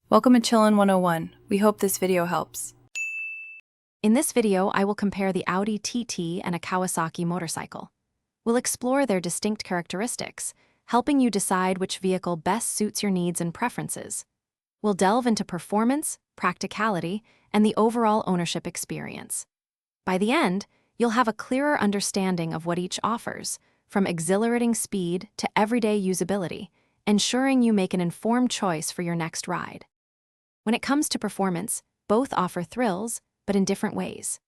Welcome to Chillin' 101. We hope this video helps. In this video, I will compare the Audi TT and a Kawasaki motorcycle. We'll explore their distinct characteristics, helping you decide which vehicle best suits your needs and preferences. We'll delve into performance, practicality, and the overall ownership experience. By the end, you'll have a clearer understanding of what each offers, from exhilarating speed to everyday usability, ensuring you make an informed choice for your next ride. When it comes to performance, both offer thrills, but in different ways.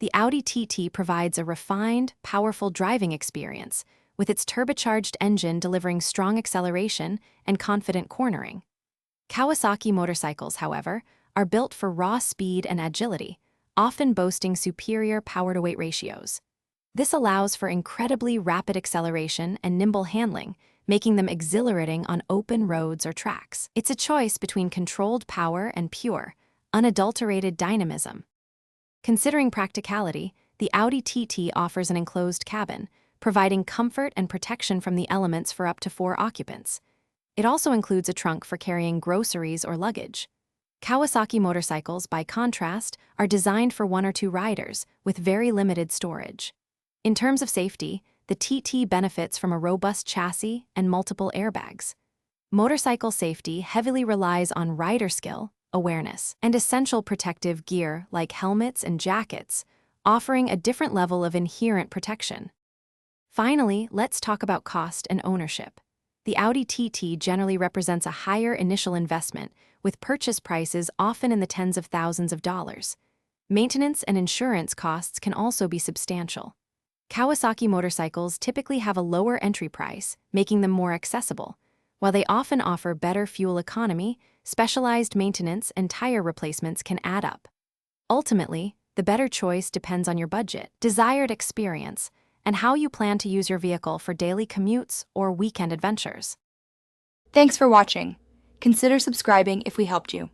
The Audi TT provides a refined, powerful driving experience, with its turbocharged engine delivering strong acceleration and confident cornering. Kawasaki motorcycles, however, are built for raw speed and agility, often boasting superior power-to-weight ratios. This allows for incredibly rapid acceleration and nimble handling, making them exhilarating on open roads or tracks. It's a choice between controlled power and pure, unadulterated dynamism. Considering practicality, the Audi TT offers an enclosed cabin, providing comfort and protection from the elements for up to 4 occupants. It also includes a trunk for carrying groceries or luggage. Kawasaki motorcycles, by contrast, are designed for 1 or 2 riders, with very limited storage. In terms of safety, the TT benefits from a robust chassis and multiple airbags. Motorcycle safety heavily relies on rider skill, awareness, and essential protective gear like helmets and jackets, offering a different level of inherent protection. Finally, let's talk about cost and ownership. The Audi TT generally represents a higher initial investment, with purchase prices often in the tens of thousands of dollars. Maintenance and insurance costs can also be substantial. Kawasaki motorcycles typically have a lower entry price, making them more accessible. While they often offer better fuel economy, specialized maintenance and tire replacements can add up. Ultimately, the better choice depends on your budget, desired experience, and how you plan to use your vehicle for daily commutes or weekend adventures. Thanks for watching. Consider subscribing if we helped you.